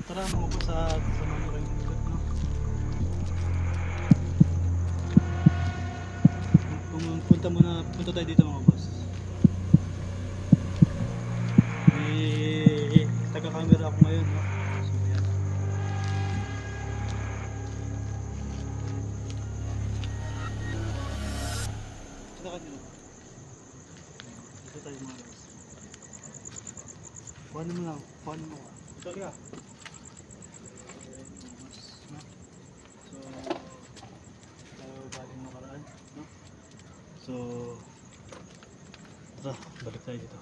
Tara mga boss at samahan nyo kayong ikot, no? Punta tayo dito mga boss. May taga-camera ako ngayon, no? So yan. Punta ka dito. Dito tayo mga boss. Paano mo lang? Paano mo ka? Ito ka. So, tara, balik tayo dito.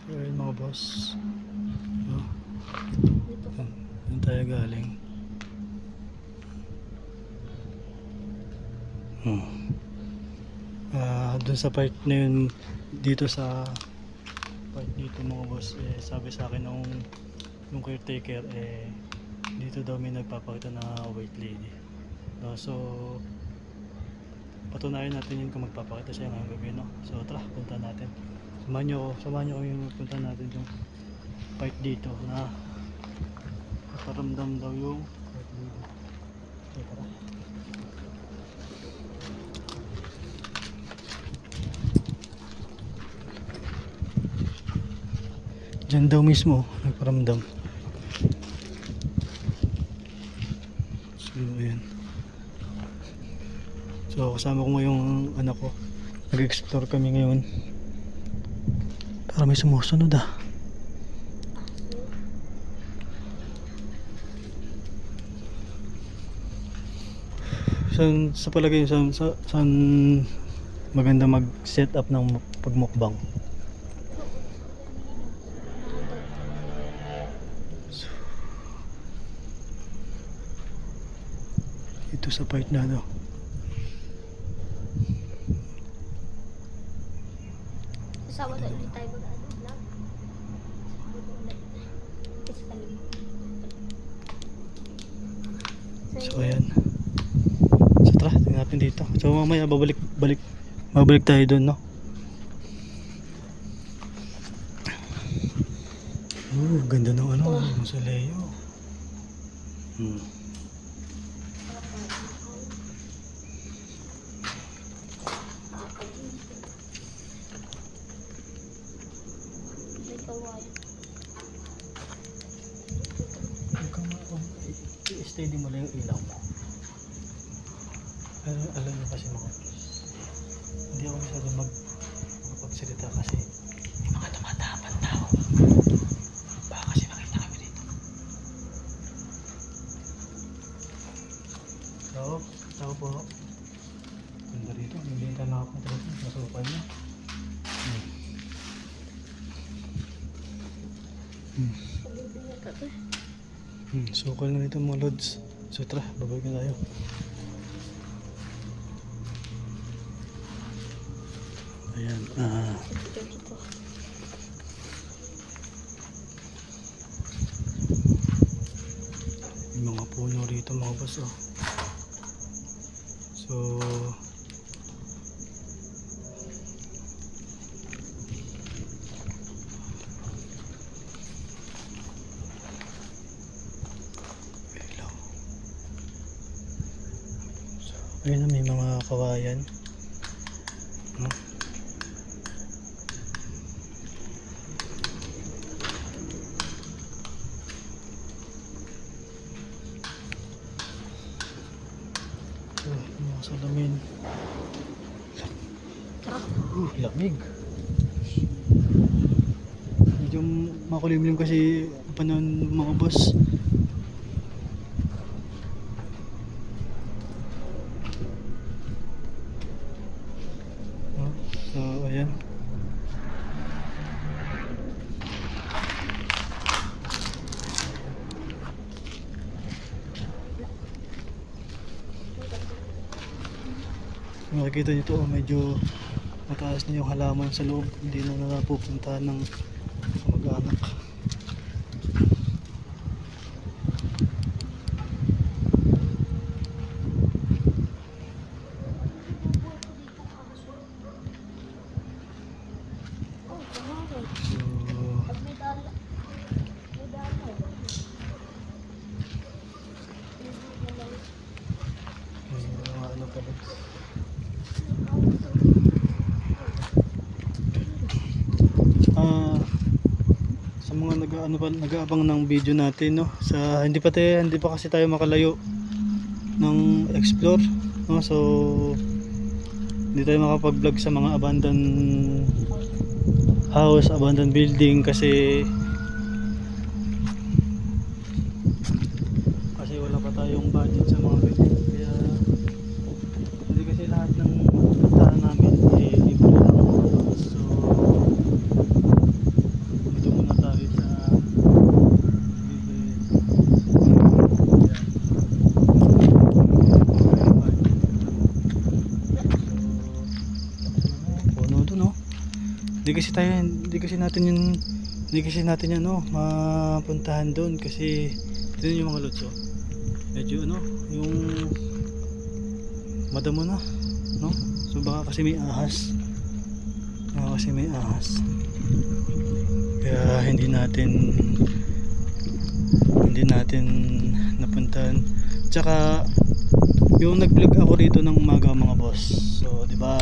So, yun mga boss. No? Doon tayo galing. Doon sa part na yun, dito sa part dito mga boss, sabi sa akin nung caretaker, dito daw may nagpapakita na white lady, no? So patunayan natin yun kung magpapakita siya ngayong gabi, no? So tara, punta natin. Samahan nyo kami yung punta natin yung part dito na paparamdam daw yung white lady. So tara. Diyan daw mismo nagparamdam. So ayan. So kasama ko ngayong anak ko. Nag-explore kami ngayon. Para may sumusunod ah. Sa palagay saan maganda mag-set up ng pagmukbang? Ito sa part na daw. Kasama na ulit tayo mag-ano lang. So ayan. So tara, tingnan natin dito. So mamaya babalik tayo doon, no? Ganda ng ano, mausoleo. I-steady mo lang yung ilaw mo. Alam niyo kasi mga boss, hindi ako masyado magpagsalita kasi may mga tumatapan tao. Baka kasi makita kami dito. Tao po. Ganda rito, hindi tayo nakapunta rito. Masukal niya. Sukal na dito mga lods. So tara, babalik na tayo. Ayan, may mga puno rito mga boss, oh. So ayun na, may mga kawayan, no? So, mga salamin. Lamig. Medyo makulimlim kasi ang panahon mga boss. So ayan. Makikita nyo ito, medyo mataas na yung halaman sa loob, hindi na napupuntahan ng kamag-anak. Ah, sa mga nag-aabang ng video natin, no, sa hindi pa kasi tayo makalayo ng explore, no, so hindi tayo makapag-vlog sa mga abandoned house, abandoned building kasi wala pa tayong budget sa mga ganyan, kaya hindi kasi lahat ng puntahan namin libre lang. So dito muna tayo sa libre. Puno doon, no? Hindi kasi natin yan, no, mapuntahan doon kasi doon yung mga lods, oh. Medyo ano, yung madamo na, no? So baka kasi may ahas. Kaya hindi natin napuntahan. Tsaka yung nag-vlog ako rito ng umaga, mga boss. So, di ba?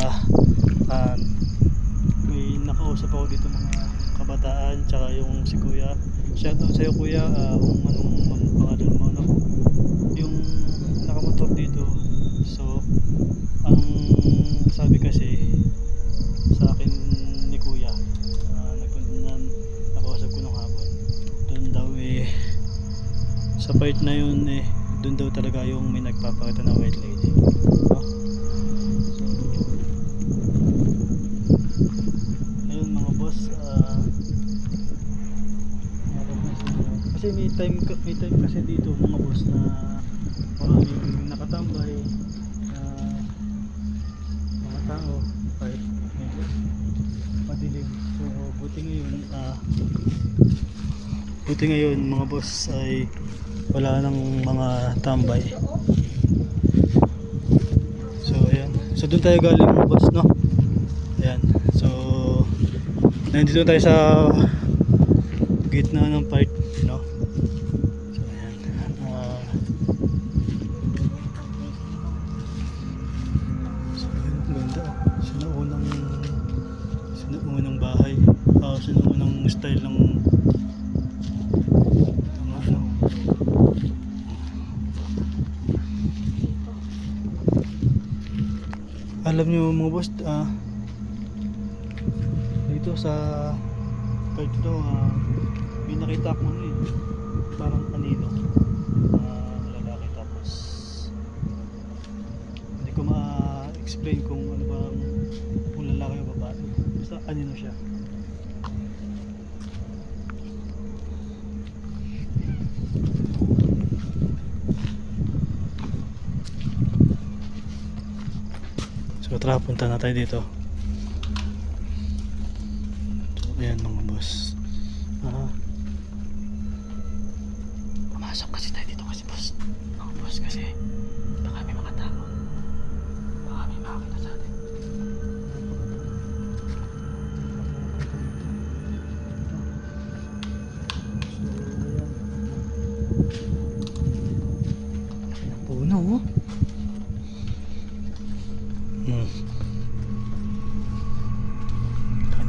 May nakausap ako dito mga kabataan, tsaka yung si Kuya. Shoutout sa'yo, Kuya, kung anong pangalan mo, no? Yung nakamotor dito. So, ang sabi kasi sa akin ni Kuya, nakausap ko nung hapon, doon daw sa part na yun doon daw talaga yung may nagpapakita na white lady, no? So ayun, mga boss, kasi may time kasi dito, mga boss, na maraming nakatambay na mga tao kahit medyo madilim. So buti ngayon, mga boss, ay wala nang mga tambay. So ayan, so doon tayo galing, mga boss, no? Ayan, so nandito tayo sa gitna ng park, no? So ayan, so ayan, ang ganda, oh. Sinuunang bahay, sinuunang style ng ano. Alam nyo, mga boss, dito sa part ito, may nakita ko parang kanino lalaki, tapos hindi ko ma-explain kung ano ba, kung lalaki o babae, basta kanino siya. So tara, punta na tayo dito. So ayan, mga boss, pumasok kasi tayo dito kasi, boss, mga boss, kasi baka may mga tao, baka may makakita sa atin. So ayan, laki ng puno, oh. Ganun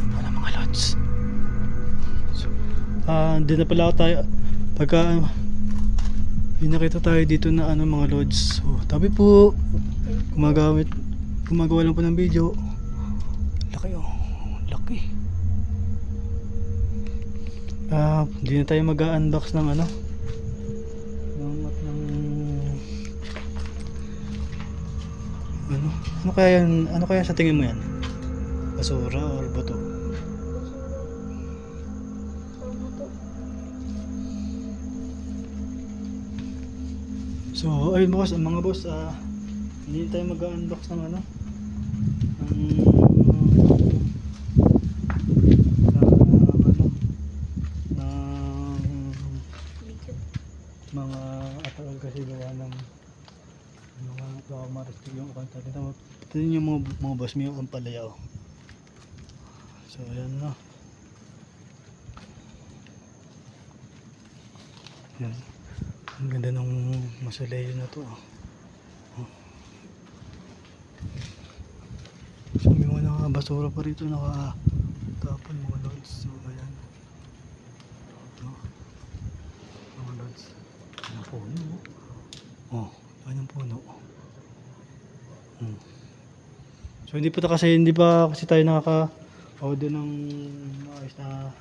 po na, mga lods. So, hindi na pala tayo pagka may nakita tayo dito na mga lods. So, tabi po, gumagawa lang po ng video. Laki, oh, laki. Hindi na tayo mag-unbox ng ano kaya sa tingin mo yan? Basura or bato? So ayun, boss, mga boss, hindi tayo mag-unbox ng mga atal, kasi gawa ng mga baka maristig yung account natin. Tignan nyo, mga boss, may ang palaya, oh. So ayan na. Yan. Ang ganda ng mausoleo na to, oh. mga basura pa rito nakatapon mga lods. So ayan. No? Mga lods. Ayan ang puno. Oh, ayan ang puno. So hindi pa kasi tayo nakaka-order ng maayos na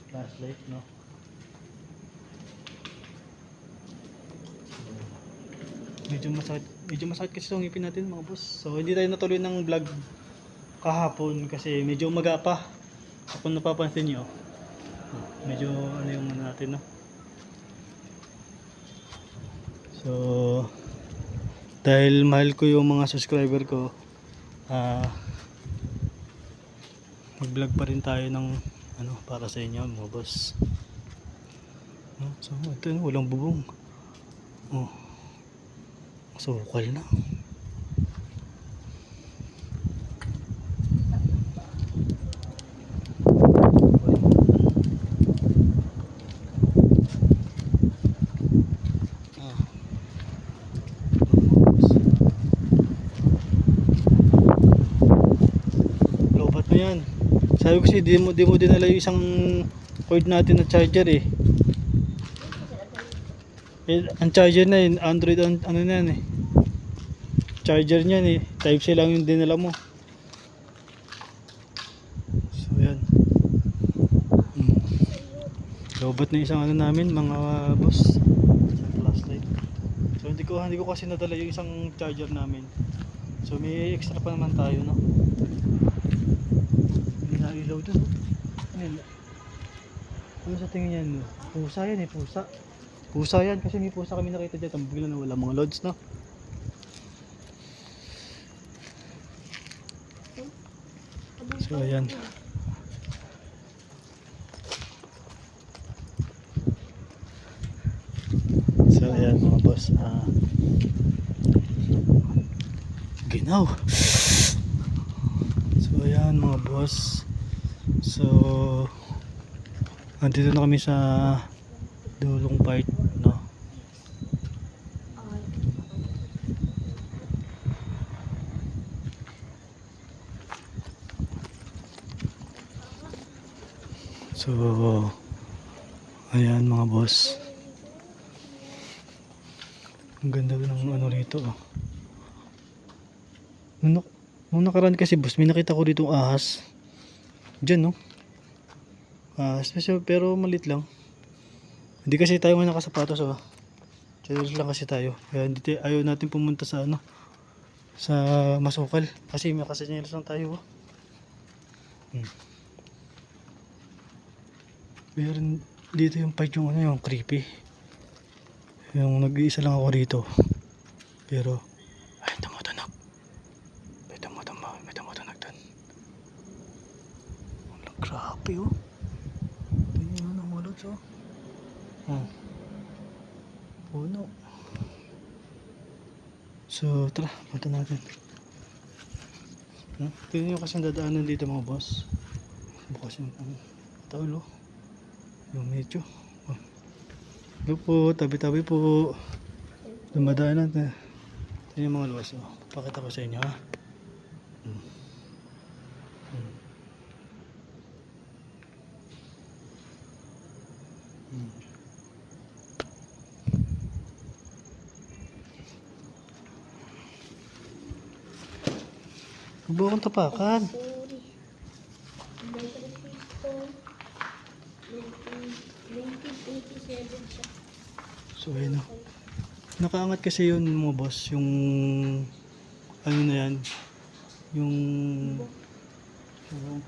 flashlight, no? Medyo masakit kasi itong ngipin natin mga boss. So hindi tayo natuloy ng vlog kahapon kasi medyo umaga pa. Kung napapansin nyo, medyo ano yung ano natin, no? So dahil mahal ko yung mga subscriber ko, mag-vlog pa rin tayo ng ano para sa inyo mga boss. No? So ito walang bubong. Oh. Sukal na. Lobat na yan. Sabi ko kasi di mo dinala yung isang cord natin na charger eh. Ang charger na yun, Android ano na yan eh. Charger niyan eh, type C lang yung dinala mo. So yan. Lobat na isang ano namin mga boss, isang flashlight. So hindi ko kasi nadala yung isang charger namin. So may extra pa naman tayo, no? May nailaw dun, no? Ano sa tingin yan, no? Pusa yan eh, pusa. Pusa yan kasi may pusa kami nakita dyan. Ang bigla na wala mga loads, no? So ayan. So ayan mga boss, ginaw. So ayan mga boss. So andito na kami sa dulong part, no? So ayan mga boss, ang ganda ng ano rito, oh. Nung nakaraan kasi boss, may nakita ko dito ahas dyan, no? Special pero malit lang. Hindi kasi tayo nga nakasapatos, oh. Challenge lang kasi tayo. Kaya hindi ayaw natin pumunta sa ano, sa masukal kasi may kasanyalas lang tayo, oh. Meron dito yung part yung ano, yung creepy. Yung nag-iisa lang ako rito. Pero ay tumutunog. May tumutunog doon. Grabe, oh. Ito yung ano, malot, oh. Puno. So tara, punta natin. Tingnan nyo kasi ang dadaanan dito mga boss. Bukas yung taulo. Yung medyo. Ito po, tabi-tabi po. Dumadaan natin. Ito yung mga luwas. Pakita ko sa inyo, ha. Huwag mo akong tapakan. So ayun, nakaangat kasi yun mga boss, yung ano na yan, yung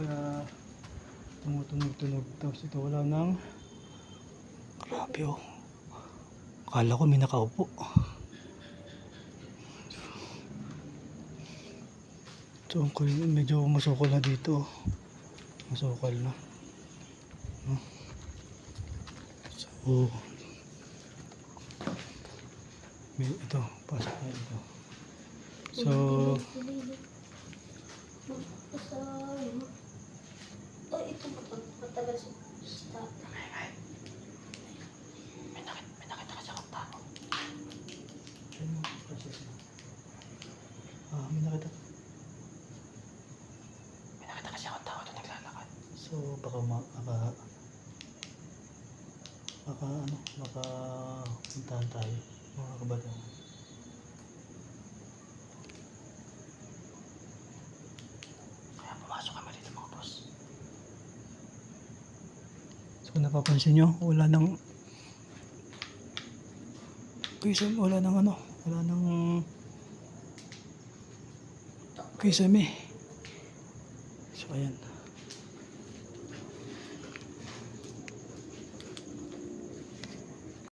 kaya tumutunog. Tapos ito wala nang, grabe, oh. Akala ko may nakaupo. So medyo masukal na dito, masukal na. So ito, pasok na ito. So ito matagal sa stop. may nakita kasi akong tao. May nakita. baka maka puntahan tayo mga kabataan. Kaya pumasok kami dito mga boss. So kung napapansin nyo, wala nang kisame. So ayan.